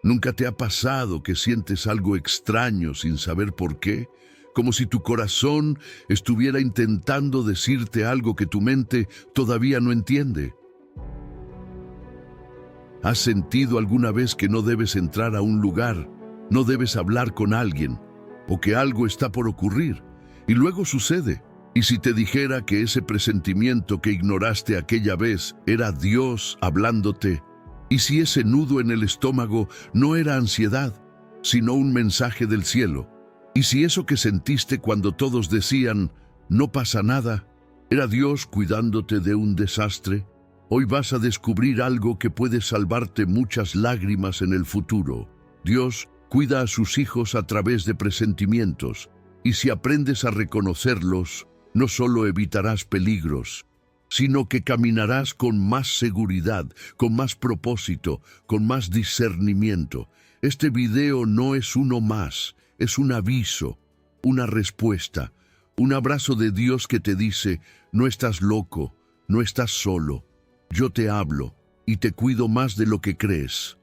¿Nunca te ha pasado que sientes algo extraño sin saber por qué? Como si tu corazón estuviera intentando decirte algo que tu mente todavía no entiende. ¿Has sentido alguna vez que no debes entrar a un lugar, no debes hablar con alguien, o que algo está por ocurrir, y luego sucede? Y si te dijera que ese presentimiento que ignoraste aquella vez era Dios hablándote, y si ese nudo en el estómago no era ansiedad, sino un mensaje del cielo, y si eso que sentiste cuando todos decían, no pasa nada, era Dios cuidándote de un desastre, hoy vas a descubrir algo que puede salvarte muchas lágrimas en el futuro. Dios cuida a sus hijos a través de presentimientos, y si aprendes a reconocerlos, no solo evitarás peligros, sino que caminarás con más seguridad, con más propósito, con más discernimiento. Este video no es uno más, es un aviso, una respuesta, un abrazo de Dios que te dice, no estás loco, no estás solo, yo te hablo y te cuido más de lo que crees.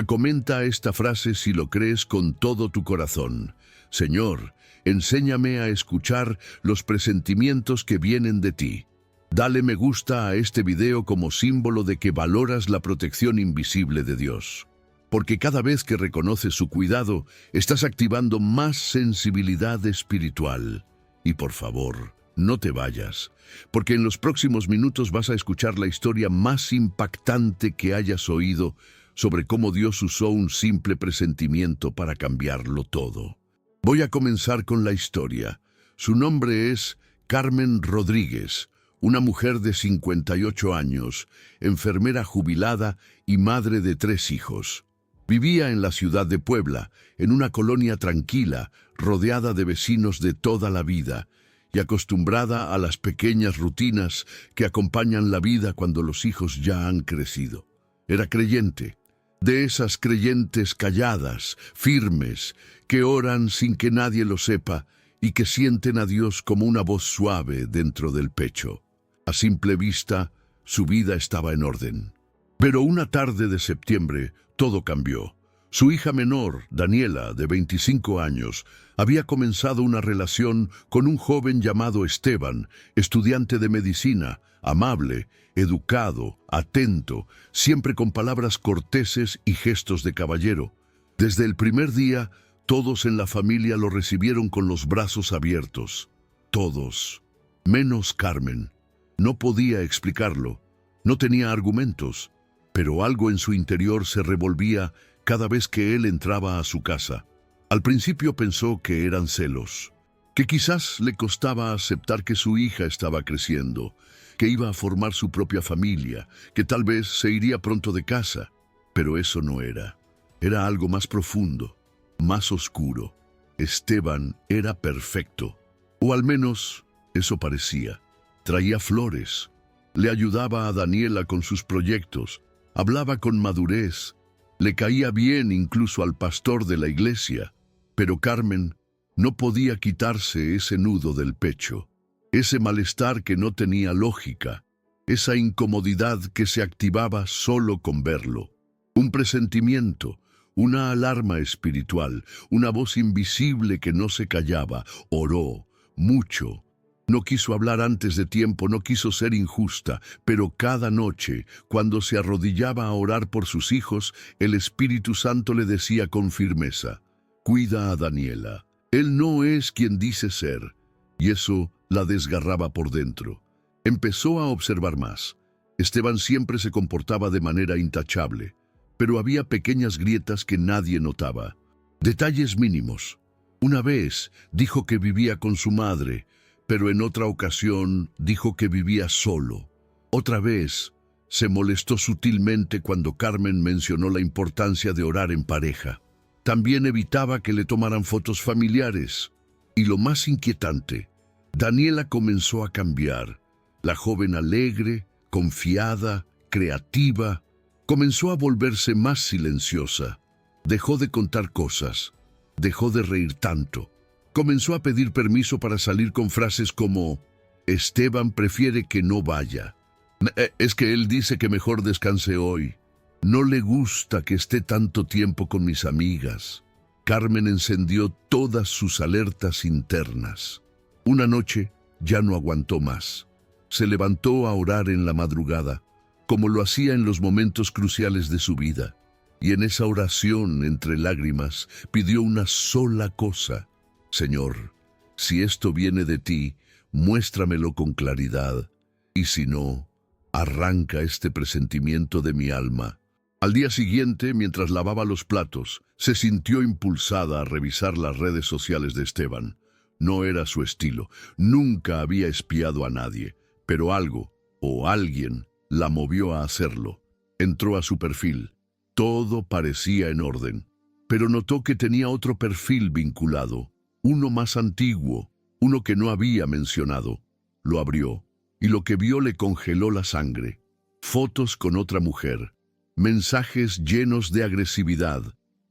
Comenta esta frase si lo crees con todo tu corazón. Señor, enséñame a escuchar los presentimientos que vienen de ti. Dale me gusta a este video como símbolo de que valoras la protección invisible de Dios. Porque cada vez que reconoces su cuidado, estás activando más sensibilidad espiritual. Y por favor, no te vayas, porque en los próximos minutos vas a escuchar la historia más impactante que hayas oído sobre cómo Dios usó un simple presentimiento para cambiarlo todo. Voy a comenzar con la historia. Su nombre es Carmen Rodríguez, una mujer de 58 años, enfermera jubilada y madre de 3 hijos. Vivía en la ciudad de Puebla, en una colonia tranquila, rodeada de vecinos de toda la vida, y acostumbrada a las pequeñas rutinas que acompañan la vida cuando los hijos ya han crecido. Era creyente, de esas creyentes calladas, firmes, que oran sin que nadie lo sepa y que sienten a Dios como una voz suave dentro del pecho. A simple vista, su vida estaba en orden. Pero una tarde de septiembre, todo cambió. Su hija menor, Daniela, de 25 años, había comenzado una relación con un joven llamado Esteban, estudiante de medicina, amable, educado, atento, siempre con palabras corteses y gestos de caballero. Desde el primer día, todos en la familia lo recibieron con los brazos abiertos. Todos, menos Carmen. No podía explicarlo, no tenía argumentos, pero algo en su interior se revolvía cada vez que él entraba a su casa. Al principio pensó que eran celos, que quizás le costaba aceptar que su hija estaba creciendo, que iba a formar su propia familia, que tal vez se iría pronto de casa. Pero eso no era. Era algo más profundo, más oscuro. Esteban era perfecto, o al menos eso parecía. Traía flores, le ayudaba a Daniela con sus proyectos, hablaba con madurez, le caía bien incluso al pastor de la iglesia. Pero Carmen no podía quitarse ese nudo del pecho, ese malestar que no tenía lógica, esa incomodidad que se activaba solo con verlo. Un presentimiento, una alarma espiritual, una voz invisible que no se callaba. Oró mucho. No quiso hablar antes de tiempo, no quiso ser injusta, pero cada noche, cuando se arrodillaba a orar por sus hijos, el Espíritu Santo le decía con firmeza, cuida a Daniela. Él no es quien dice ser. Y eso la desgarraba por dentro. Empezó a observar más. Esteban siempre se comportaba de manera intachable, pero había pequeñas grietas que nadie notaba. Detalles mínimos. Una vez dijo que vivía con su madre, pero en otra ocasión dijo que vivía solo. Otra vez se molestó sutilmente cuando Carmen mencionó la importancia de orar en pareja. También evitaba que le tomaran fotos familiares. Y lo más inquietante, Daniela comenzó a cambiar. La joven alegre, confiada, creativa, comenzó a volverse más silenciosa. Dejó de contar cosas, dejó de reír tanto. Comenzó a pedir permiso para salir con frases como, Esteban prefiere que no vaya. Es que él dice que mejor descanse hoy. No le gusta que esté tanto tiempo con mis amigas. Carmen encendió todas sus alertas internas. Una noche ya no aguantó más. Se levantó a orar en la madrugada, como lo hacía en los momentos cruciales de su vida. Y en esa oración, entre lágrimas, pidió una sola cosa: Señor, si esto viene de ti, muéstramelo con claridad, y si no, arranca este presentimiento de mi alma. Al día siguiente, mientras lavaba los platos, se sintió impulsada a revisar las redes sociales de Esteban. No era su estilo, nunca había espiado a nadie, pero algo o alguien la movió a hacerlo. Entró a su perfil. Todo parecía en orden, pero notó que tenía otro perfil vinculado, uno más antiguo, uno que no había mencionado. Lo abrió, y lo que vio le congeló la sangre. Fotos con otra mujer, mensajes llenos de agresividad,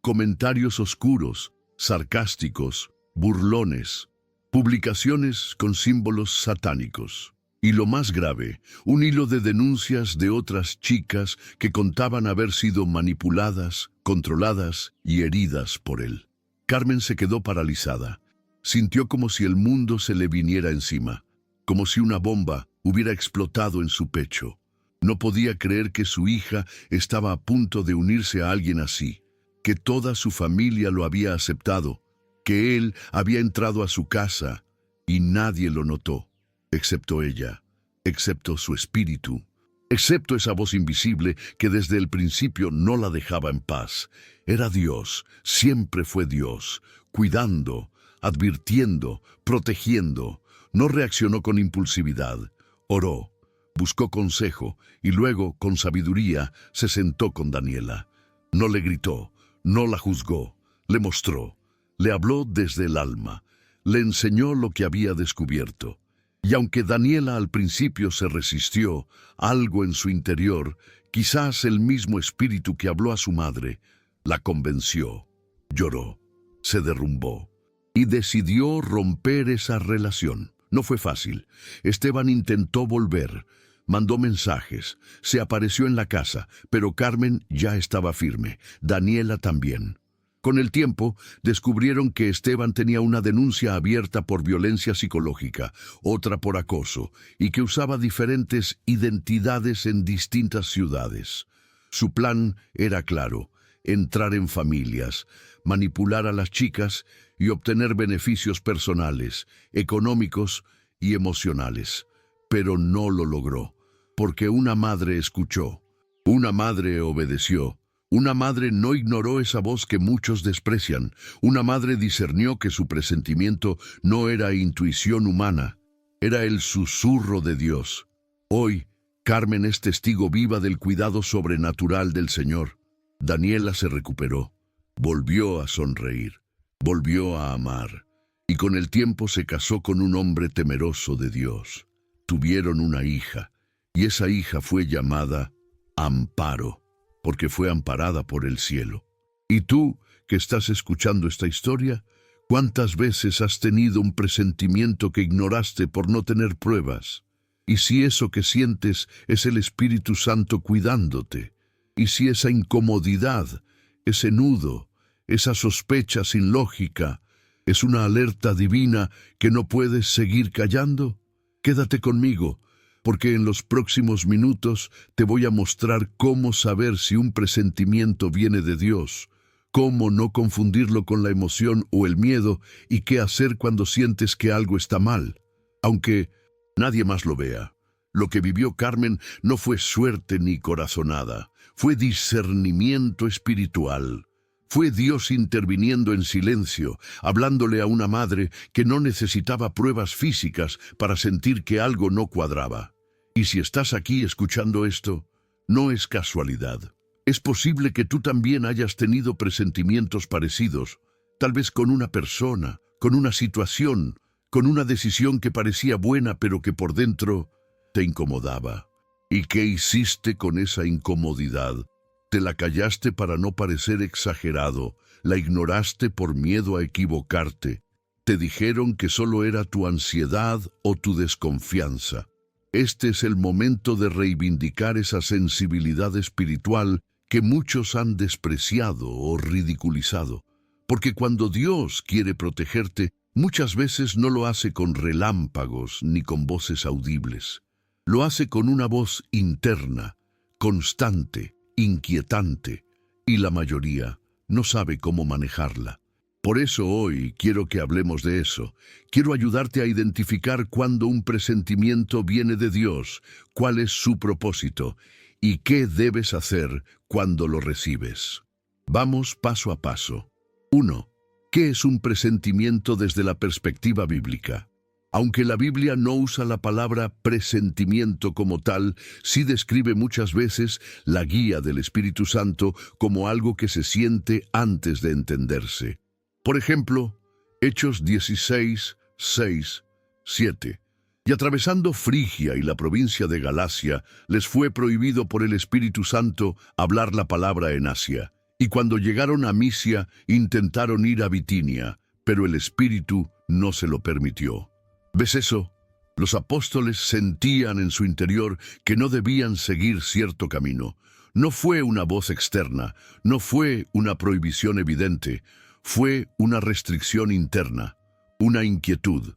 comentarios oscuros, sarcásticos, burlones, publicaciones con símbolos satánicos. Y lo más grave, un hilo de denuncias de otras chicas que contaban haber sido manipuladas, controladas y heridas por él. Carmen se quedó paralizada. Sintió como si el mundo se le viniera encima, como si una bomba hubiera explotado en su pecho. No podía creer que su hija estaba a punto de unirse a alguien así, que toda su familia lo había aceptado, que él había entrado a su casa y nadie lo notó, excepto ella, excepto su espíritu, excepto esa voz invisible que desde el principio no la dejaba en paz. Era Dios, siempre fue Dios, cuidando, advirtiendo, protegiendo. No reaccionó con impulsividad, oró, buscó consejo y luego, con sabiduría, se sentó con Daniela. No le gritó, no la juzgó, le mostró, le habló desde el alma, le enseñó lo que había descubierto. Y aunque Daniela al principio se resistió, algo en su interior, quizás el mismo espíritu que habló a su madre, la convenció. Lloró, se derrumbó y decidió romper esa relación. No fue fácil. Esteban intentó volver, mandó mensajes, se apareció en la casa, pero Carmen ya estaba firme, Daniela también. Con el tiempo, descubrieron que Esteban tenía una denuncia abierta por violencia psicológica, otra por acoso, y que usaba diferentes identidades en distintas ciudades. Su plan era claro: entrar en familias, manipular a las chicas y obtener beneficios personales, económicos y emocionales. Pero no lo logró, porque una madre escuchó, una madre obedeció. Una madre no ignoró esa voz que muchos desprecian. Una madre discernió que su presentimiento no era intuición humana, era el susurro de Dios. Hoy, Carmen es testigo viva del cuidado sobrenatural del Señor. Daniela se recuperó, volvió a sonreír, volvió a amar, y con el tiempo se casó con un hombre temeroso de Dios. Tuvieron una hija, y esa hija fue llamada Amparo, porque fue amparada por el cielo. Y tú, que estás escuchando esta historia, ¿cuántas veces has tenido un presentimiento que ignoraste por no tener pruebas? ¿Y si eso que sientes es el Espíritu Santo cuidándote? ¿Y si esa incomodidad, ese nudo, esa sospecha sin lógica, es una alerta divina que no puedes seguir callando? Quédate conmigo, porque en los próximos minutos te voy a mostrar cómo saber si un presentimiento viene de Dios, cómo no confundirlo con la emoción o el miedo y qué hacer cuando sientes que algo está mal, aunque nadie más lo vea. Lo que vivió Carmen no fue suerte ni corazonada, fue discernimiento espiritual. Fue Dios interviniendo en silencio, hablándole a una madre que no necesitaba pruebas físicas para sentir que algo no cuadraba. Y si estás aquí escuchando esto, no es casualidad. Es posible que tú también hayas tenido presentimientos parecidos, tal vez con una persona, con una situación, con una decisión que parecía buena pero que por dentro te incomodaba. ¿Y qué hiciste con esa incomodidad? Te la callaste para no parecer exagerado, la ignoraste por miedo a equivocarte. Te dijeron que solo era tu ansiedad o tu desconfianza. Este es el momento de reivindicar esa sensibilidad espiritual que muchos han despreciado o ridiculizado. Porque cuando Dios quiere protegerte, muchas veces no lo hace con relámpagos ni con voces audibles. Lo hace con una voz interna, constante, inquietante, y la mayoría no sabe cómo manejarla. Por eso hoy quiero que hablemos de eso. Quiero ayudarte a identificar cuándo un presentimiento viene de Dios, cuál es su propósito y qué debes hacer cuando lo recibes. Vamos paso a paso. 1. ¿Qué es un presentimiento desde la perspectiva bíblica? Aunque la Biblia no usa la palabra presentimiento como tal, sí describe muchas veces la guía del Espíritu Santo como algo que se siente antes de entenderse. Por ejemplo, Hechos 16, 6, 7. Y atravesando Frigia y la provincia de Galacia, les fue prohibido por el Espíritu Santo hablar la palabra en Asia. Y cuando llegaron a Misia, intentaron ir a Bitinia, pero el Espíritu no se lo permitió. ¿Ves eso? Los apóstoles sentían en su interior que no debían seguir cierto camino. No fue una voz externa, no fue una prohibición evidente, fue una restricción interna, una inquietud,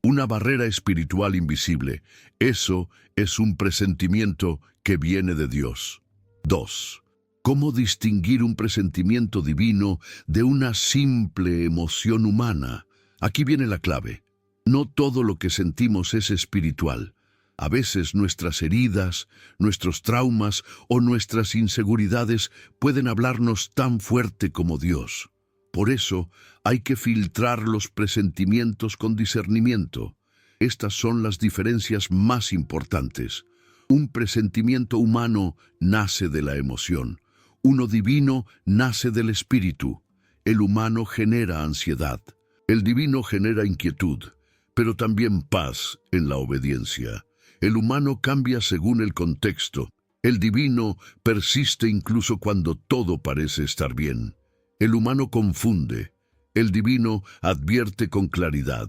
una barrera espiritual invisible. Eso es un presentimiento que viene de Dios. 2. ¿Cómo distinguir un presentimiento divino de una simple emoción humana? Aquí viene la clave. No todo lo que sentimos es espiritual. A veces nuestras heridas, nuestros traumas o nuestras inseguridades pueden hablarnos tan fuerte como Dios. Por eso hay que filtrar los presentimientos con discernimiento. Estas son las diferencias más importantes. Un presentimiento humano nace de la emoción. Uno divino nace del espíritu. El humano genera ansiedad. El divino genera inquietud, pero también paz en la obediencia. El humano cambia según el contexto. El divino persiste incluso cuando todo parece estar bien. El humano confunde. El divino advierte con claridad.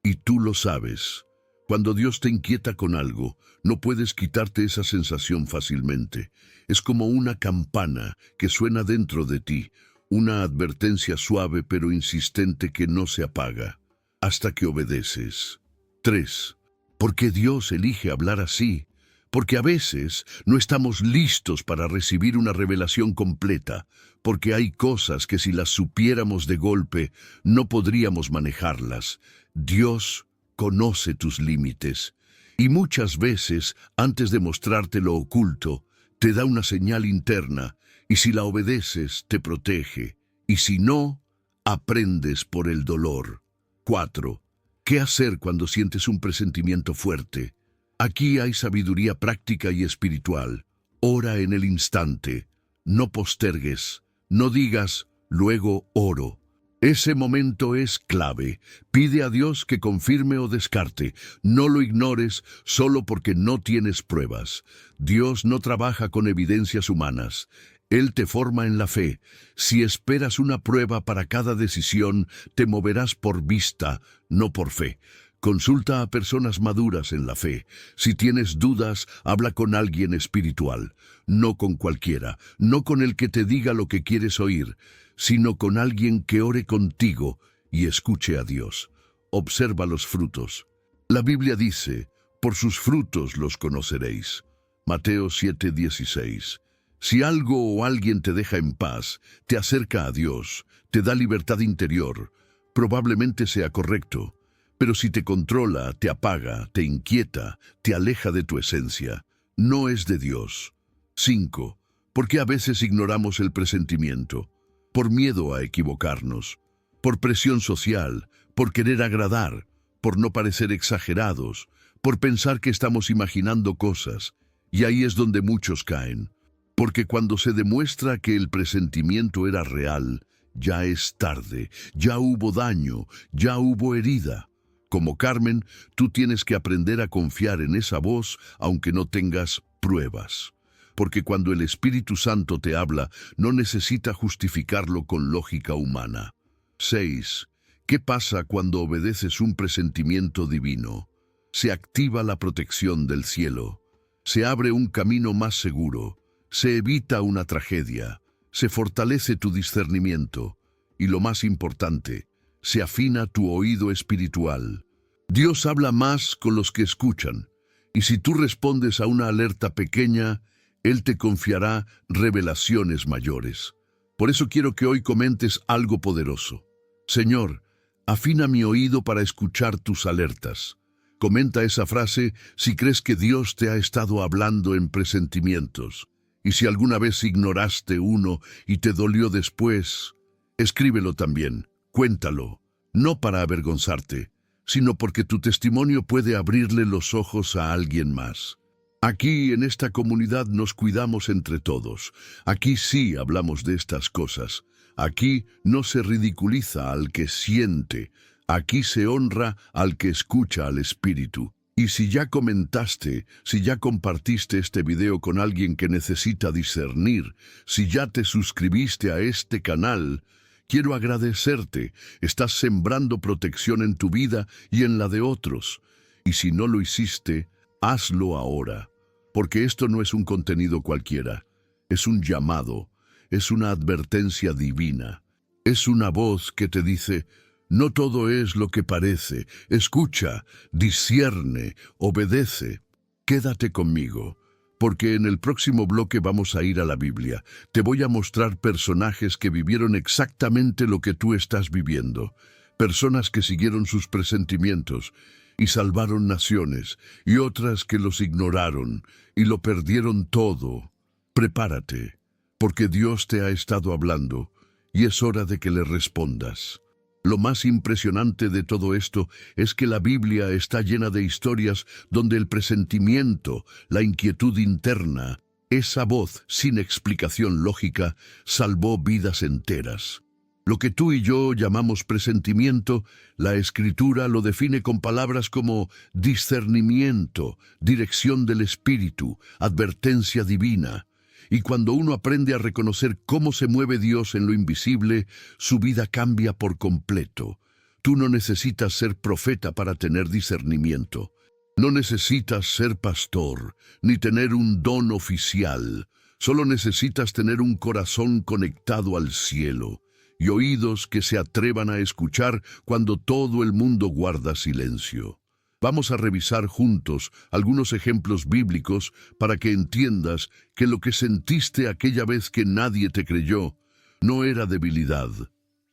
Y tú lo sabes. Cuando Dios te inquieta con algo, no puedes quitarte esa sensación fácilmente. Es como una campana que suena dentro de ti, una advertencia suave pero insistente que no se apaga, hasta que obedeces. 3. ¿Por qué Dios elige hablar así? Porque a veces no estamos listos para recibir una revelación completa, porque hay cosas que si las supiéramos de golpe, no podríamos manejarlas. Dios conoce tus límites, y muchas veces, antes de mostrarte lo oculto, te da una señal interna, y si la obedeces, te protege, y si no, aprendes por el dolor. 4. ¿Qué hacer cuando sientes un presentimiento fuerte? Aquí hay sabiduría práctica y espiritual. Ora en el instante. No postergues. No digas, luego oro. Ese momento es clave. Pide a Dios que confirme o descarte. No lo ignores solo porque no tienes pruebas. Dios no trabaja con evidencias humanas. Él te forma en la fe. Si esperas una prueba para cada decisión, te moverás por vista, no por fe. Consulta a personas maduras en la fe. Si tienes dudas, habla con alguien espiritual. No con cualquiera, no con el que te diga lo que quieres oír, sino con alguien que ore contigo y escuche a Dios. Observa los frutos. La Biblia dice, por sus frutos los conoceréis. Mateo 7:16. Si algo o alguien te deja en paz, te acerca a Dios, te da libertad interior, probablemente sea correcto. Pero si te controla, te apaga, te inquieta, te aleja de tu esencia, no es de Dios. 5. ¿Por qué a veces ignoramos el presentimiento? Por miedo a equivocarnos, por presión social, por querer agradar, por no parecer exagerados, por pensar que estamos imaginando cosas, y ahí es donde muchos caen. Porque cuando se demuestra que el presentimiento era real, ya es tarde, ya hubo daño, ya hubo herida. Como Carmen, tú tienes que aprender a confiar en esa voz aunque no tengas pruebas. Porque cuando el Espíritu Santo te habla, no necesita justificarlo con lógica humana. 6. ¿Qué pasa cuando obedeces un presentimiento divino? Se activa la protección del cielo. Se abre un camino más seguro. se evita una tragedia, se fortalece tu discernimiento y, lo más importante, se afina tu oído espiritual. Dios habla más con los que escuchan, y si tú respondes a una alerta pequeña, Él te confiará revelaciones mayores. Por eso quiero que hoy comentes algo poderoso. Señor, afina mi oído para escuchar tus alertas. Comenta esa frase si crees que Dios te ha estado hablando en presentimientos. Y si alguna vez ignoraste uno y te dolió después, escríbelo también, cuéntalo, no para avergonzarte, sino porque tu testimonio puede abrirle los ojos a alguien más. Aquí en esta comunidad nos cuidamos entre todos. Aquí sí hablamos de estas cosas. Aquí no se ridiculiza al que siente. Aquí se honra al que escucha al Espíritu. Y si ya comentaste, si ya compartiste este video con alguien que necesita discernir, si ya te suscribiste a este canal, quiero agradecerte. Estás sembrando protección en tu vida y en la de otros. Y si no lo hiciste, hazlo ahora. Porque esto no es un contenido cualquiera. Es un llamado, es una advertencia divina. Es una voz que te dice: no todo es lo que parece. Escucha, discierne, obedece. Quédate conmigo, porque en el próximo bloque vamos a ir a la Biblia. Te voy a mostrar personajes que vivieron exactamente lo que tú estás viviendo. Personas que siguieron sus presentimientos y salvaron naciones, y otras que los ignoraron y lo perdieron todo. Prepárate, porque Dios te ha estado hablando y es hora de que le respondas. Lo más impresionante de todo esto es que la Biblia está llena de historias donde el presentimiento, la inquietud interna, esa voz sin explicación lógica, salvó vidas enteras. Lo que tú y yo llamamos presentimiento, la Escritura lo define con palabras como discernimiento, dirección del Espíritu, advertencia divina. Y cuando uno aprende a reconocer cómo se mueve Dios en lo invisible, su vida cambia por completo. Tú no necesitas ser profeta para tener discernimiento. No necesitas ser pastor, ni tener un don oficial. Solo necesitas tener un corazón conectado al cielo y oídos que se atrevan a escuchar cuando todo el mundo guarda silencio. Vamos a revisar juntos algunos ejemplos bíblicos para que entiendas que lo que sentiste aquella vez que nadie te creyó no era debilidad,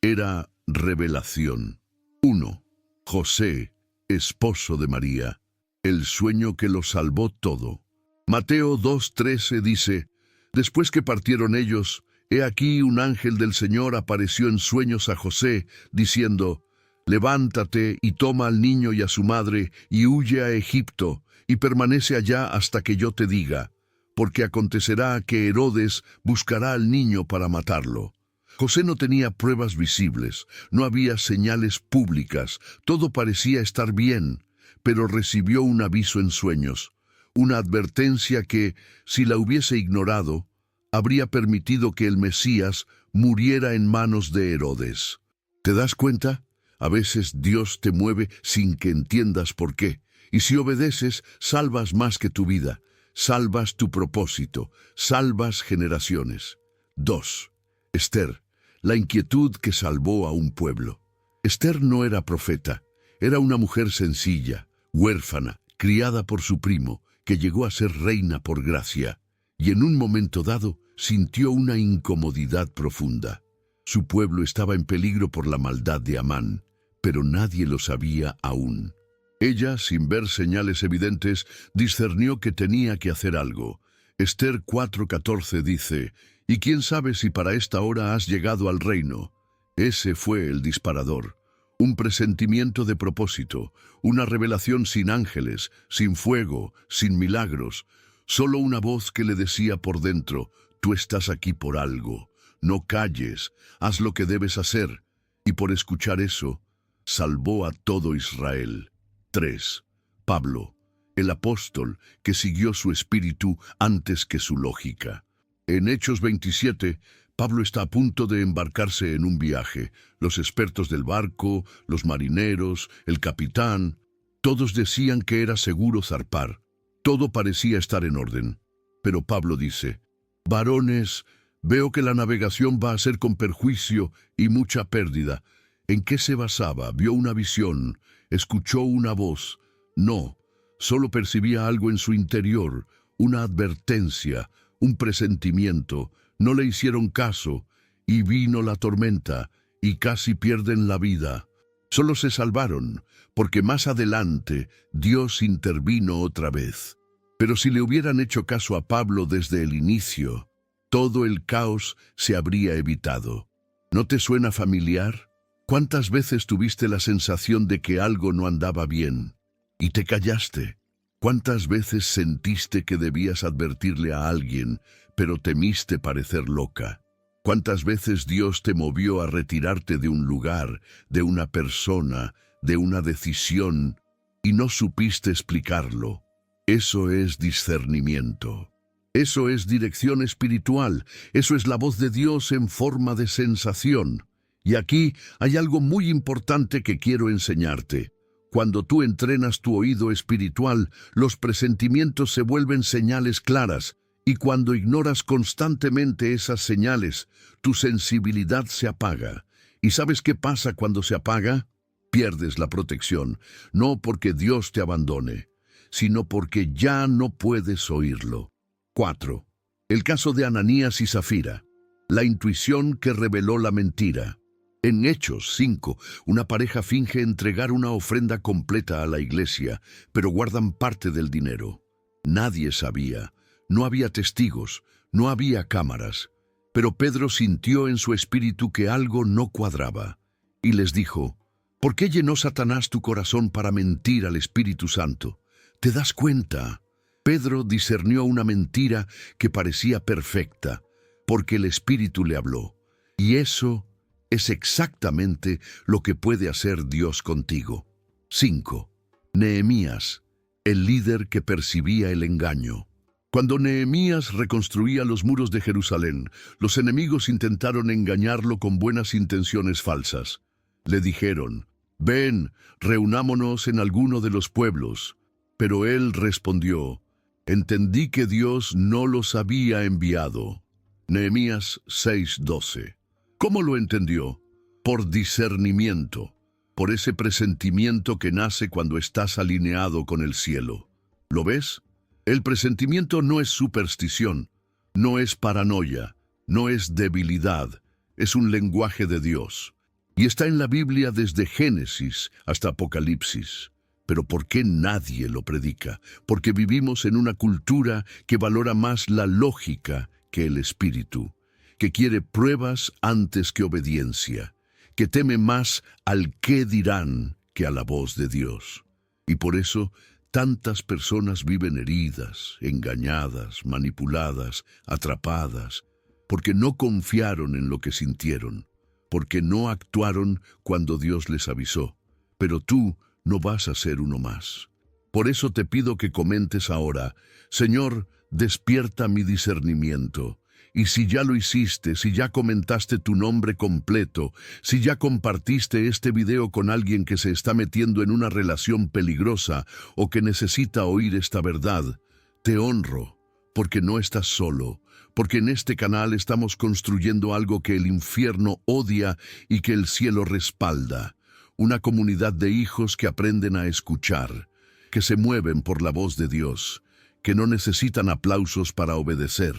era revelación. 1. José, esposo de María, el sueño que lo salvó todo. Mateo 2:13 dice: después que partieron ellos, he aquí un ángel del Señor apareció en sueños a José, diciendo: levántate y toma al niño y a su madre y huye a Egipto y permanece allá hasta que yo te diga, porque acontecerá que Herodes buscará al niño para matarlo. José no tenía pruebas visibles, no había señales públicas, todo parecía estar bien, pero recibió un aviso en sueños, una advertencia que, si la hubiese ignorado, habría permitido que el Mesías muriera en manos de Herodes. ¿Te das cuenta? A veces Dios te mueve sin que entiendas por qué, y si obedeces, salvas más que tu vida, salvas tu propósito, salvas generaciones. 2. Esther, la inquietud que salvó a un pueblo. Esther no era profeta, era una mujer sencilla, huérfana, criada por su primo, que llegó a ser reina por gracia, y en un momento dado sintió una incomodidad profunda. Su pueblo estaba en peligro por la maldad de Amán, pero nadie lo sabía aún. Ella, sin ver señales evidentes, discernió que tenía que hacer algo. Esther 4:14 dice: «¿Y quién sabe si para esta hora has llegado al reino?». Ese fue el disparador. Un presentimiento de propósito, una revelación sin ángeles, sin fuego, sin milagros. Solo una voz que le decía por dentro: «Tú estás aquí por algo. No calles, haz lo que debes hacer». Y por escuchar eso, salvó a todo Israel. 3. Pablo, el apóstol que siguió su espíritu antes que su lógica. En Hechos 27, Pablo está a punto de embarcarse en un viaje. Los expertos del barco, los marineros, el capitán, todos decían que era seguro zarpar. Todo parecía estar en orden. Pero Pablo dice: Varones, veo que la navegación va a ser con perjuicio y mucha pérdida. ¿En qué se basaba? ¿Vio una visión? ¿Escuchó una voz? No, solo percibía algo en su interior, una advertencia, un presentimiento. No le hicieron caso, y vino la tormenta, y casi pierden la vida. Solo se salvaron, porque más adelante Dios intervino otra vez. Pero si le hubieran hecho caso a Pablo desde el inicio, todo el caos se habría evitado. ¿No te suena familiar? ¿Cuántas veces tuviste la sensación de que algo no andaba bien y te callaste? ¿Cuántas veces sentiste que debías advertirle a alguien, pero temiste parecer loca? ¿Cuántas veces Dios te movió a retirarte de un lugar, de una persona, de una decisión, y no supiste explicarlo? Eso es discernimiento. Eso es dirección espiritual. Eso es la voz de Dios en forma de sensación. Y aquí hay algo muy importante que quiero enseñarte. Cuando tú entrenas tu oído espiritual, los presentimientos se vuelven señales claras, y cuando ignoras constantemente esas señales, tu sensibilidad se apaga. ¿Y sabes qué pasa cuando se apaga? Pierdes la protección, no porque Dios te abandone, sino porque ya no puedes oírlo. 4. El caso de Ananías y Zafira. La intuición que reveló la mentira. En Hechos 5, una pareja finge entregar una ofrenda completa a la iglesia, pero guardan parte del dinero. Nadie sabía, no había testigos, no había cámaras, pero Pedro sintió en su espíritu que algo no cuadraba, y les dijo: ¿por qué llenó Satanás tu corazón para mentir al Espíritu Santo? ¿Te das cuenta? Pedro discernió una mentira que parecía perfecta, porque el Espíritu le habló, y eso es exactamente lo que puede hacer Dios contigo. 5. Nehemías, el líder que percibía el engaño. Cuando Nehemías reconstruía los muros de Jerusalén, los enemigos intentaron engañarlo con buenas intenciones falsas. Le dijeron: ven, reunámonos en alguno de los pueblos. Pero él respondió: entendí que Dios no los había enviado. Nehemías 6:12. ¿Cómo lo entendió? Por discernimiento, por ese presentimiento que nace cuando estás alineado con el cielo. ¿Lo ves? El presentimiento no es superstición, no es paranoia, no es debilidad, es un lenguaje de Dios. Y está en la Biblia desde Génesis hasta Apocalipsis. Pero ¿por qué nadie lo predica? Porque vivimos en una cultura que valora más la lógica que el espíritu, que quiere pruebas antes que obediencia, que teme más al qué dirán que a la voz de Dios. Y por eso tantas personas viven heridas, engañadas, manipuladas, atrapadas, porque no confiaron en lo que sintieron, porque no actuaron cuando Dios les avisó. Pero tú no vas a ser uno más. Por eso te pido que comentes ahora: Señor, despierta mi discernimiento. Y si ya lo hiciste, si ya comentaste tu nombre completo, si ya compartiste este video con alguien que se está metiendo en una relación peligrosa o que necesita oír esta verdad, te honro, porque no estás solo, porque en este canal estamos construyendo algo que el infierno odia y que el cielo respalda. Una comunidad de hijos que aprenden a escuchar, que se mueven por la voz de Dios, que no necesitan aplausos para obedecer,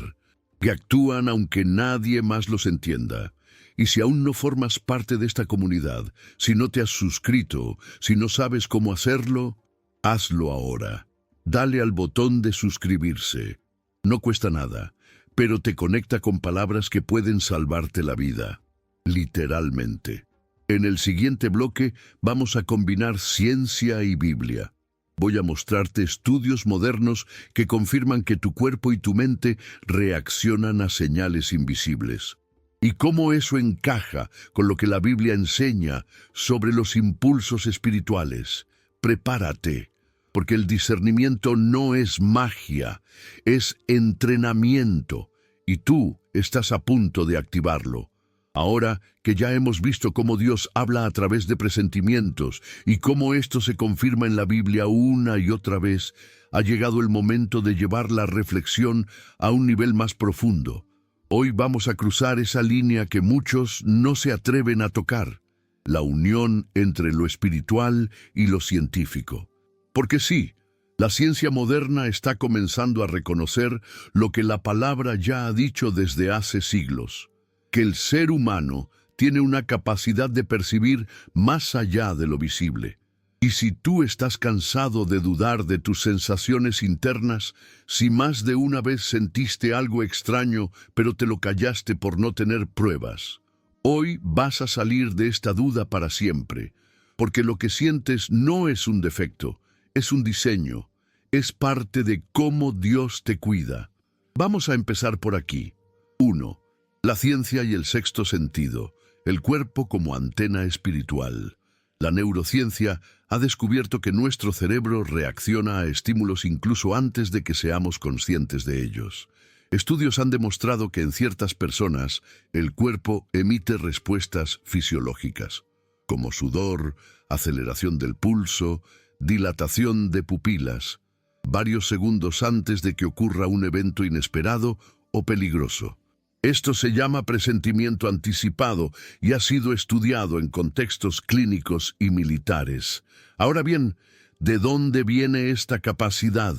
que actúan aunque nadie más los entienda. Y si aún no formas parte de esta comunidad, si no te has suscrito, si no sabes cómo hacerlo, hazlo ahora. Dale al botón de suscribirse. No cuesta nada, pero te conecta con palabras que pueden salvarte la vida, literalmente. En el siguiente bloque vamos a combinar ciencia y Biblia. Voy a mostrarte estudios modernos que confirman que tu cuerpo y tu mente reaccionan a señales invisibles. Y cómo eso encaja con lo que la Biblia enseña sobre los impulsos espirituales. Prepárate, porque el discernimiento no es magia, es entrenamiento, y tú estás a punto de activarlo. Ahora que ya hemos visto cómo Dios habla a través de presentimientos y cómo esto se confirma en la Biblia una y otra vez, ha llegado el momento de llevar la reflexión a un nivel más profundo. Hoy vamos a cruzar esa línea que muchos no se atreven a tocar, la unión entre lo espiritual y lo científico. Porque sí, la ciencia moderna está comenzando a reconocer lo que la palabra ya ha dicho desde hace siglos, que el ser humano tiene una capacidad de percibir más allá de lo visible. Y si tú estás cansado de dudar de tus sensaciones internas, si más de una vez sentiste algo extraño, pero te lo callaste por no tener pruebas, hoy vas a salir de esta duda para siempre, porque lo que sientes no es un defecto, es un diseño, es parte de cómo Dios te cuida. Vamos a empezar por aquí. 1. La ciencia y el sexto sentido, el cuerpo como antena espiritual. La neurociencia ha descubierto que nuestro cerebro reacciona a estímulos incluso antes de que seamos conscientes de ellos. Estudios han demostrado que en ciertas personas el cuerpo emite respuestas fisiológicas, como sudor, aceleración del pulso, dilatación de pupilas, varios segundos antes de que ocurra un evento inesperado o peligroso. Esto se llama presentimiento anticipado y ha sido estudiado en contextos clínicos y militares. Ahora bien, ¿de dónde viene esta capacidad?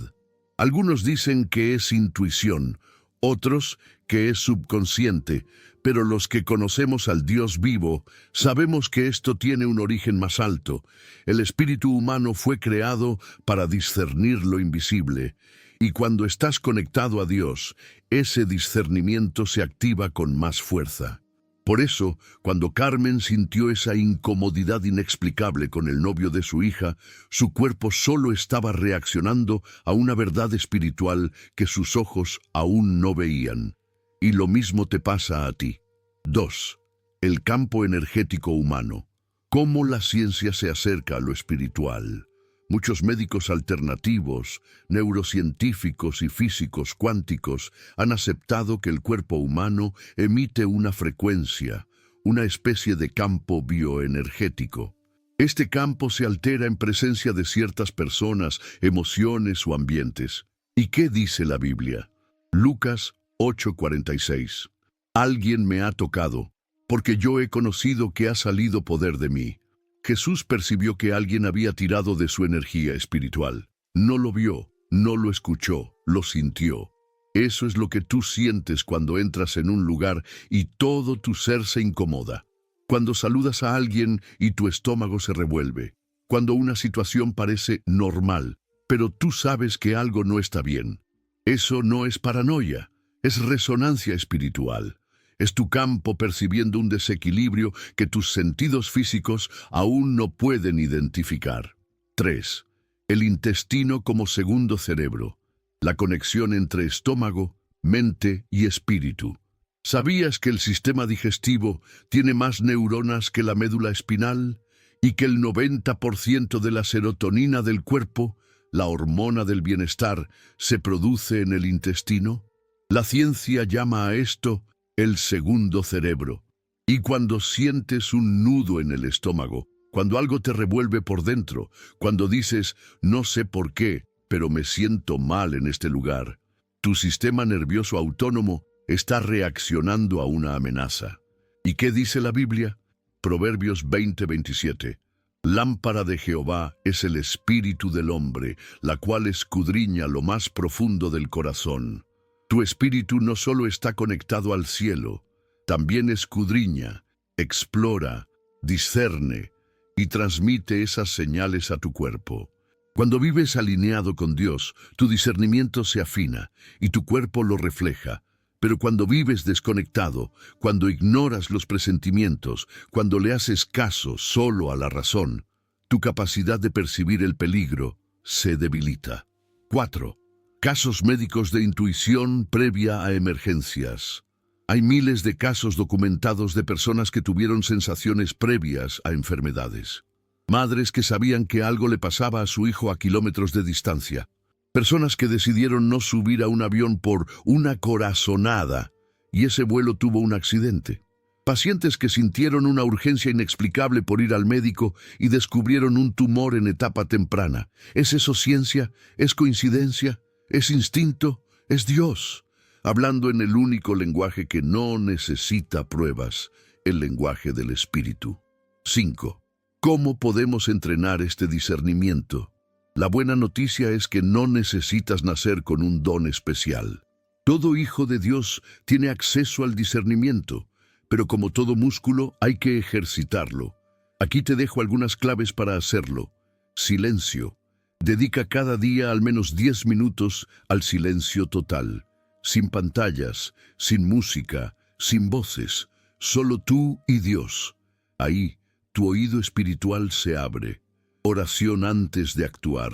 Algunos dicen que es intuición, otros que es subconsciente, pero los que conocemos al Dios vivo sabemos que esto tiene un origen más alto. El espíritu humano fue creado para discernir lo invisible. Y cuando estás conectado a Dios, ese discernimiento se activa con más fuerza. Por eso, cuando Carmen sintió esa incomodidad inexplicable con el novio de su hija, su cuerpo solo estaba reaccionando a una verdad espiritual que sus ojos aún no veían. Y lo mismo te pasa a ti. 2. El campo energético humano. ¿Cómo la ciencia se acerca a lo espiritual? Muchos médicos alternativos, neurocientíficos y físicos cuánticos han aceptado que el cuerpo humano emite una frecuencia, una especie de campo bioenergético. Este campo se altera en presencia de ciertas personas, emociones o ambientes. ¿Y qué dice la Biblia? Lucas 8:46. Alguien me ha tocado, porque yo he conocido que ha salido poder de mí. Jesús percibió que alguien había tirado de su energía espiritual. No lo vio, no lo escuchó, lo sintió. Eso es lo que tú sientes cuando entras en un lugar y todo tu ser se incomoda. Cuando saludas a alguien y tu estómago se revuelve. Cuando una situación parece normal, pero tú sabes que algo no está bien. Eso no es paranoia, es resonancia espiritual. Es tu campo percibiendo un desequilibrio que tus sentidos físicos aún no pueden identificar. 3. El intestino como segundo cerebro. La conexión entre estómago, mente y espíritu. ¿Sabías que el sistema digestivo tiene más neuronas que la médula espinal? Y que el 90% de la serotonina del cuerpo, la hormona del bienestar, se produce en el intestino. La ciencia llama a esto el segundo cerebro. Y cuando sientes un nudo en el estómago, cuando algo te revuelve por dentro, cuando dices, no sé por qué, pero me siento mal en este lugar, tu sistema nervioso autónomo está reaccionando a una amenaza. ¿Y qué dice la Biblia? Proverbios 20:27. Lámpara de Jehová es el espíritu del hombre, la cual escudriña lo más profundo del corazón. Tu espíritu no solo está conectado al cielo, también escudriña, explora, discerne y transmite esas señales a tu cuerpo. Cuando vives alineado con Dios, tu discernimiento se afina y tu cuerpo lo refleja. Pero cuando vives desconectado, cuando ignoras los presentimientos, cuando le haces caso solo a la razón, tu capacidad de percibir el peligro se debilita. 4. Casos médicos de intuición previa a emergencias. Hay miles de casos documentados de personas que tuvieron sensaciones previas a enfermedades. Madres que sabían que algo le pasaba a su hijo a kilómetros de distancia. Personas que decidieron no subir a un avión por una corazonada y ese vuelo tuvo un accidente. Pacientes que sintieron una urgencia inexplicable por ir al médico y descubrieron un tumor en etapa temprana. ¿Es eso ciencia? ¿Es coincidencia? ¿Es instinto? ¿Es Dios? Hablando en el único lenguaje que no necesita pruebas, el lenguaje del Espíritu. 5. ¿Cómo podemos entrenar este discernimiento? La buena noticia es que no necesitas nacer con un don especial. Todo hijo de Dios tiene acceso al discernimiento, pero como todo músculo hay que ejercitarlo. Aquí te dejo algunas claves para hacerlo. Silencio. Dedica cada día al menos 10 minutos al silencio total. Sin pantallas, sin música, sin voces, solo tú y Dios. Ahí, tu oído espiritual se abre. Oración antes de actuar.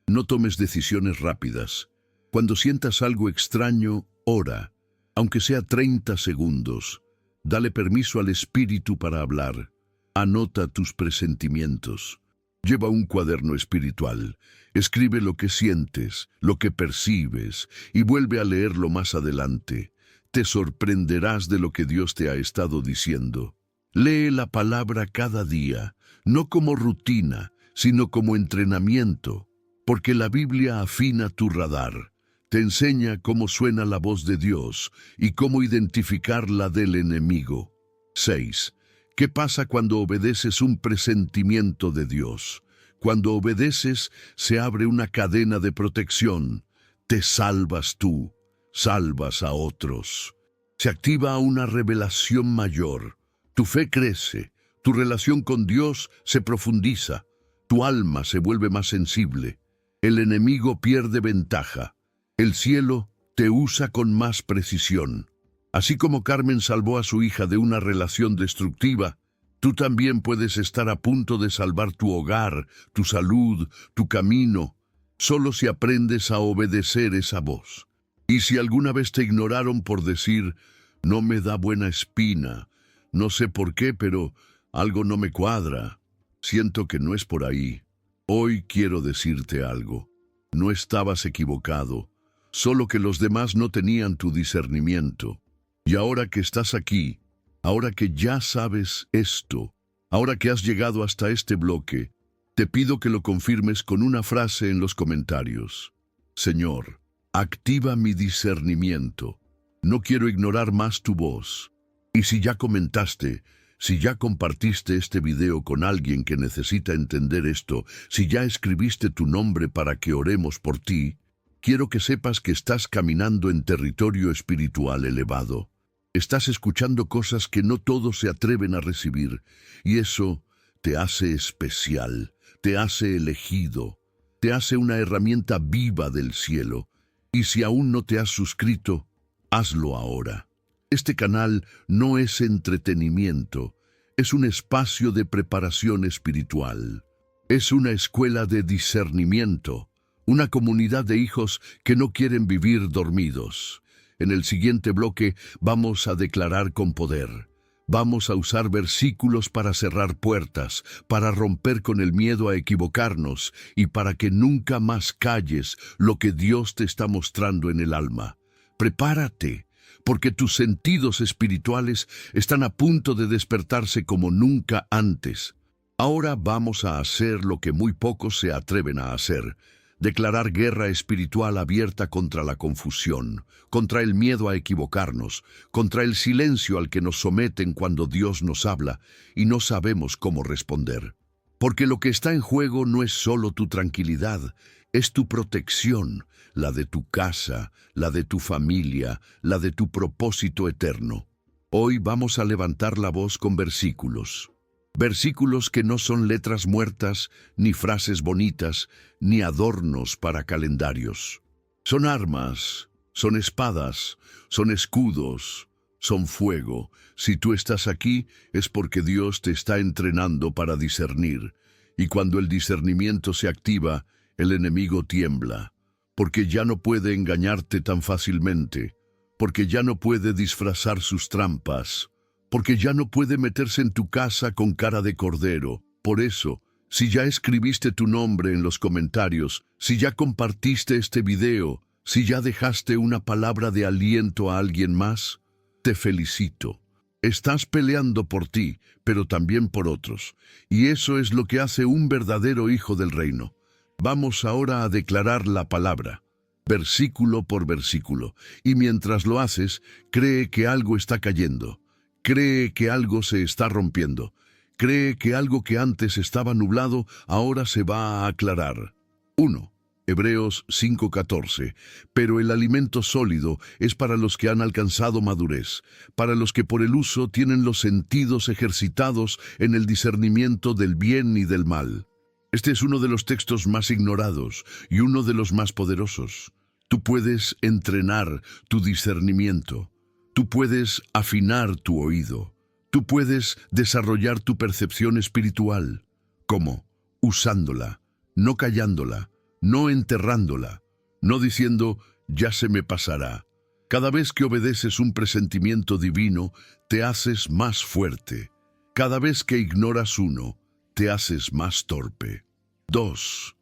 No tomes decisiones rápidas. Cuando sientas algo extraño, ora, aunque sea 30 segundos. Dale permiso al Espíritu para hablar. Anota tus presentimientos. Lleva un cuaderno espiritual. Escribe lo que sientes, lo que percibes, y vuelve a leerlo más adelante. Te sorprenderás de lo que Dios te ha estado diciendo. Lee la palabra cada día, no como rutina, sino como entrenamiento, porque la Biblia afina tu radar. Te enseña cómo suena la voz de Dios y cómo identificar la del enemigo. 6. ¿Qué pasa cuando obedeces un presentimiento de Dios? Cuando obedeces, se abre una cadena de protección. Te salvas tú, salvas a otros. Se activa una revelación mayor. Tu fe crece, tu relación con Dios se profundiza, tu alma se vuelve más sensible. El enemigo pierde ventaja. El cielo te usa con más precisión. Así como Carmen salvó a su hija de una relación destructiva, tú también puedes estar a punto de salvar tu hogar, tu salud, tu camino, solo si aprendes a obedecer esa voz. Y si alguna vez te ignoraron por decir, no me da buena espina, no sé por qué, pero algo no me cuadra, siento que no es por ahí. Hoy quiero decirte algo. No estabas equivocado, solo que los demás no tenían tu discernimiento. Y ahora que estás aquí, ahora que ya sabes esto, ahora que has llegado hasta este bloque, te pido que lo confirmes con una frase en los comentarios. Señor, activa mi discernimiento. No quiero ignorar más tu voz. Y si ya comentaste, si ya compartiste este video con alguien que necesita entender esto, si ya escribiste tu nombre para que oremos por ti, quiero que sepas que estás caminando en territorio espiritual elevado. Estás escuchando cosas que no todos se atreven a recibir, y eso te hace especial, te hace elegido, te hace una herramienta viva del cielo. Y si aún no te has suscrito, hazlo ahora. Este canal no es entretenimiento, es un espacio de preparación espiritual. Es una escuela de discernimiento, una comunidad de hijos que no quieren vivir dormidos. En el siguiente bloque vamos a declarar con poder. Vamos a usar versículos para cerrar puertas, para romper con el miedo a equivocarnos y para que nunca más calles lo que Dios te está mostrando en el alma. Prepárate, porque tus sentidos espirituales están a punto de despertarse como nunca antes. Ahora vamos a hacer lo que muy pocos se atreven a hacer. Declarar guerra espiritual abierta contra la confusión, contra el miedo a equivocarnos, contra el silencio al que nos someten cuando Dios nos habla y no sabemos cómo responder. Porque lo que está en juego no es solo tu tranquilidad, es tu protección, la de tu casa, la de tu familia, la de tu propósito eterno. Hoy vamos a levantar la voz con versículos. Versículos que no son letras muertas, ni frases bonitas, ni adornos para calendarios. Son armas, son espadas, son escudos, son fuego. Si tú estás aquí, es porque Dios te está entrenando para discernir. Y cuando el discernimiento se activa, el enemigo tiembla. Porque ya no puede engañarte tan fácilmente. Porque ya no puede disfrazar sus trampas. Porque ya no puede meterse en tu casa con cara de cordero. Por eso, si ya escribiste tu nombre en los comentarios, si ya compartiste este video, si ya dejaste una palabra de aliento a alguien más, te felicito. Estás peleando por ti, pero también por otros. Y eso es lo que hace un verdadero hijo del reino. Vamos ahora a declarar la palabra, versículo por versículo. Y mientras lo haces, cree que algo está cayendo. Cree que algo se está rompiendo. Cree que algo que antes estaba nublado ahora se va a aclarar. 1. Hebreos 5:14. Pero el alimento sólido es para los que han alcanzado madurez, para los que por el uso tienen los sentidos ejercitados en el discernimiento del bien y del mal. Este es uno de los textos más ignorados y uno de los más poderosos. Tú puedes entrenar tu discernimiento. Tú puedes afinar tu oído. Tú puedes desarrollar tu percepción espiritual. ¿Cómo? Usándola, no callándola, no enterrándola, no diciendo, ya se me pasará. Cada vez que obedeces un presentimiento divino, te haces más fuerte. Cada vez que ignoras uno, te haces más torpe. 2.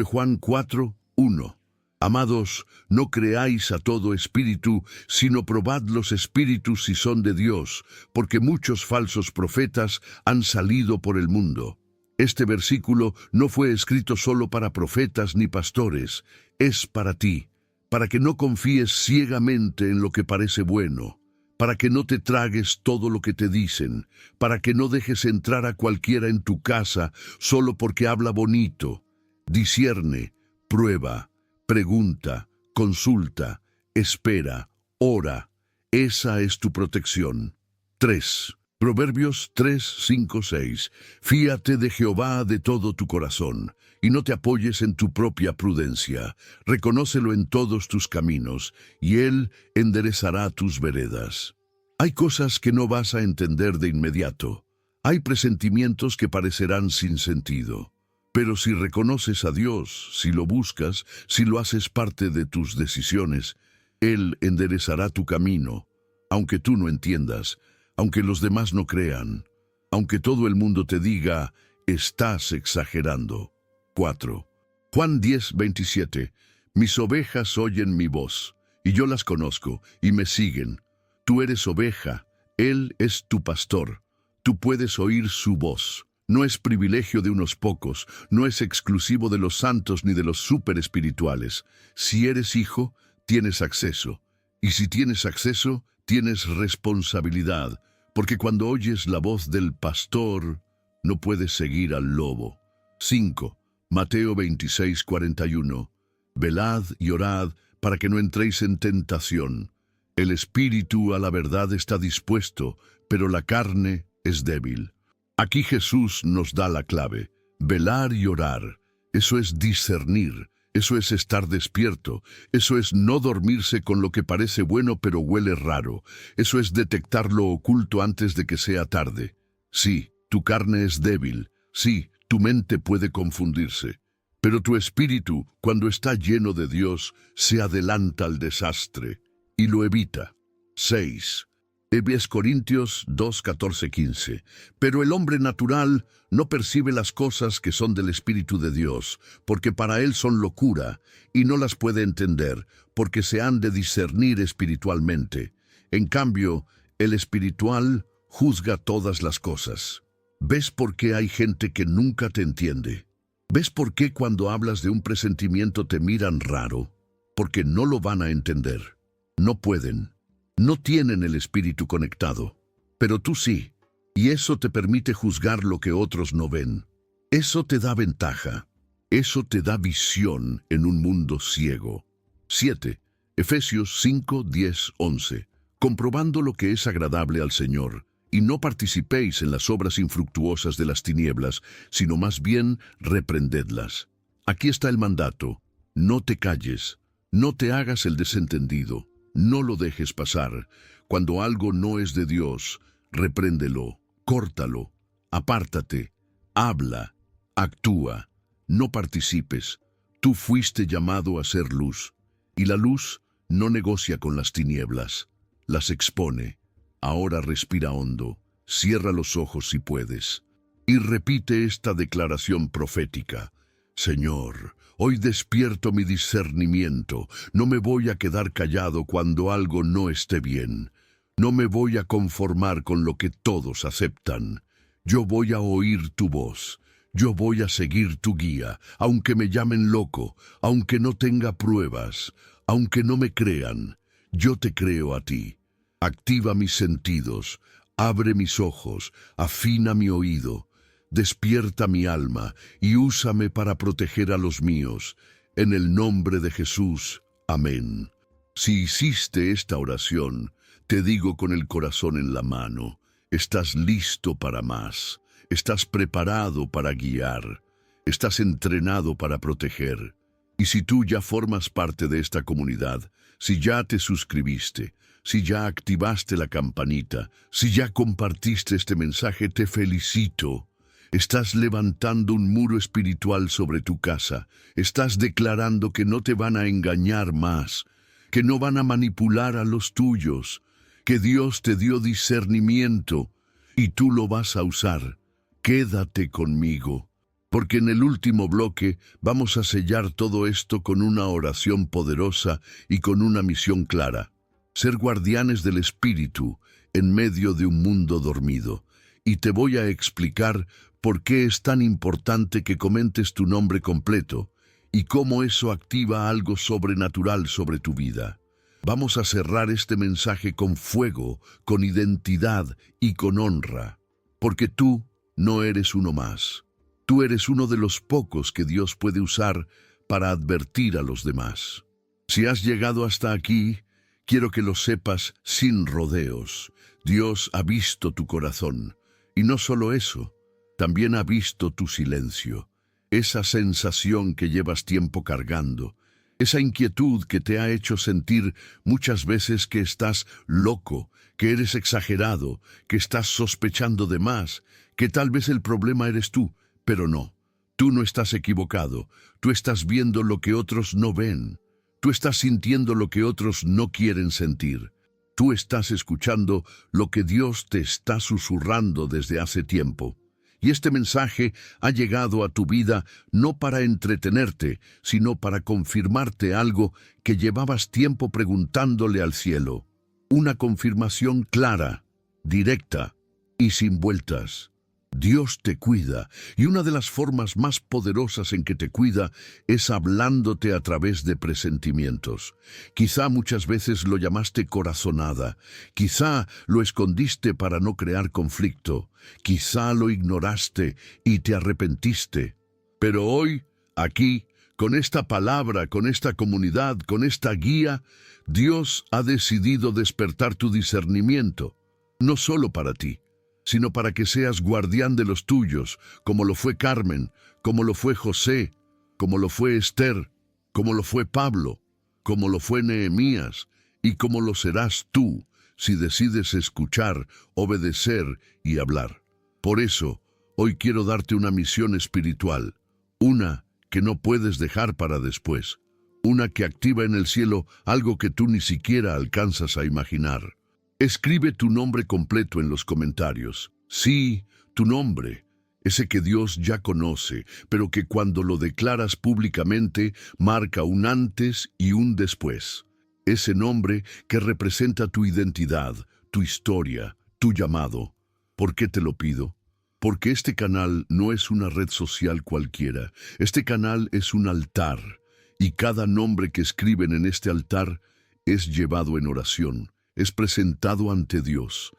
Juan 4:1. Amados, no creáis a todo espíritu, sino probad los espíritus si son de Dios, porque muchos falsos profetas han salido por el mundo. Este versículo no fue escrito solo para profetas ni pastores, es para ti, para que no confíes ciegamente en lo que parece bueno, para que no te tragues todo lo que te dicen, para que no dejes entrar a cualquiera en tu casa solo porque habla bonito. Discierne, prueba, pregunta, consulta, espera, ora. Esa es tu protección. 3. Proverbios 3:5-6. Fíate de Jehová de todo tu corazón, y no te apoyes en tu propia prudencia. Reconócelo en todos tus caminos, y Él enderezará tus veredas. Hay cosas que no vas a entender de inmediato. Hay presentimientos que parecerán sin sentido. Pero si reconoces a Dios, si lo buscas, si lo haces parte de tus decisiones, Él enderezará tu camino, aunque tú no entiendas, aunque los demás no crean, aunque todo el mundo te diga, estás exagerando. 4. Juan 10:27. Mis ovejas oyen mi voz, y yo las conozco, y me siguen. Tú eres oveja, Él es tu pastor. Tú puedes oír su voz. No es privilegio de unos pocos, no es exclusivo de los santos ni de los superespirituales. Si eres hijo, tienes acceso. Y si tienes acceso, tienes responsabilidad, porque cuando oyes la voz del pastor, no puedes seguir al lobo. 5. Mateo 26:41. Velad y orad para que no entréis en tentación. El espíritu a la verdad está dispuesto, pero la carne es débil. Aquí Jesús nos da la clave. Velar y orar. Eso es discernir. Eso es estar despierto. Eso es no dormirse con lo que parece bueno pero huele raro. Eso es detectar lo oculto antes de que sea tarde. Sí, tu carne es débil. Sí, tu mente puede confundirse. Pero tu espíritu, cuando está lleno de Dios, se adelanta al desastre y lo evita. 6. Corintios 2:14-15. Pero el hombre natural no percibe las cosas que son del Espíritu de Dios, porque para él son locura, y no las puede entender, porque se han de discernir espiritualmente. En cambio, el espiritual juzga todas las cosas. ¿Ves por qué hay gente que nunca te entiende? ¿Ves por qué cuando hablas de un presentimiento te miran raro? Porque no lo van a entender. No pueden. No tienen el espíritu conectado, pero tú sí, y eso te permite juzgar lo que otros no ven. Eso te da ventaja, eso te da visión en un mundo ciego. 7. Efesios 5:10-11. Comprobando lo que es agradable al Señor, y no participéis en las obras infructuosas de las tinieblas, sino más bien reprendedlas. Aquí está el mandato: no te calles, no te hagas el desentendido. No lo dejes pasar. Cuando algo no es de Dios, repréndelo, córtalo, apártate, habla, actúa, no participes. Tú fuiste llamado a ser luz, y la luz no negocia con las tinieblas, las expone. Ahora respira hondo, cierra los ojos si puedes, y repite esta declaración profética. Señor, hoy despierto mi discernimiento. No me voy a quedar callado cuando algo no esté bien. No me voy a conformar con lo que todos aceptan. Yo voy a oír tu voz. Yo voy a seguir tu guía, aunque me llamen loco, aunque no tenga pruebas, aunque no me crean. Yo te creo a ti. Activa mis sentidos, abre mis ojos, afina mi oído, despierta mi alma y úsame para proteger a los míos. En el nombre de Jesús. Amén. Si hiciste esta oración, te digo con el corazón en la mano, estás listo para más, estás preparado para guiar, estás entrenado para proteger. Y si tú ya formas parte de esta comunidad, si ya te suscribiste, si ya activaste la campanita, si ya compartiste este mensaje, te felicito. Estás levantando un muro espiritual sobre tu casa, estás declarando que no te van a engañar más, que no van a manipular a los tuyos, que Dios te dio discernimiento y tú lo vas a usar. Quédate conmigo, porque en el último bloque vamos a sellar todo esto con una oración poderosa y con una misión clara. Ser guardianes del Espíritu en medio de un mundo dormido. Y te voy a explicar por qué es tan importante que comentes tu nombre completo y cómo eso activa algo sobrenatural sobre tu vida. Vamos a cerrar este mensaje con fuego, con identidad y con honra, porque tú no eres uno más. Tú eres uno de los pocos que Dios puede usar para advertir a los demás. Si has llegado hasta aquí, quiero que lo sepas sin rodeos. Dios ha visto tu corazón, y no solo eso, también ha visto tu silencio, esa sensación que llevas tiempo cargando, esa inquietud que te ha hecho sentir muchas veces que estás loco, que eres exagerado, que estás sospechando de más, que tal vez el problema eres tú, pero no. Tú no estás equivocado, tú estás viendo lo que otros no ven, tú estás sintiendo lo que otros no quieren sentir, tú estás escuchando lo que Dios te está susurrando desde hace tiempo. Y este mensaje ha llegado a tu vida no para entretenerte, sino para confirmarte algo que llevabas tiempo preguntándole al cielo. Una confirmación clara, directa y sin vueltas. Dios te cuida, y una de las formas más poderosas en que te cuida es hablándote a través de presentimientos. Quizá muchas veces lo llamaste corazonada, quizá lo escondiste para no crear conflicto, quizá lo ignoraste y te arrepentiste. Pero hoy, aquí, con esta palabra, con esta comunidad, con esta guía, Dios ha decidido despertar tu discernimiento, no solo para ti, sino para que seas guardián de los tuyos, como lo fue Carmen, como lo fue José, como lo fue Esther, como lo fue Pablo, como lo fue Nehemías, y como lo serás tú, si decides escuchar, obedecer y hablar. Por eso, hoy quiero darte una misión espiritual, una que no puedes dejar para después, una que activa en el cielo algo que tú ni siquiera alcanzas a imaginar. Escribe tu nombre completo en los comentarios. Sí, tu nombre, ese que Dios ya conoce, pero que cuando lo declaras públicamente marca un antes y un después. Ese nombre que representa tu identidad, tu historia, tu llamado. ¿Por qué te lo pido? Porque este canal no es una red social cualquiera. Este canal es un altar, y cada nombre que escriben en este altar es llevado en oración. Es presentado ante Dios,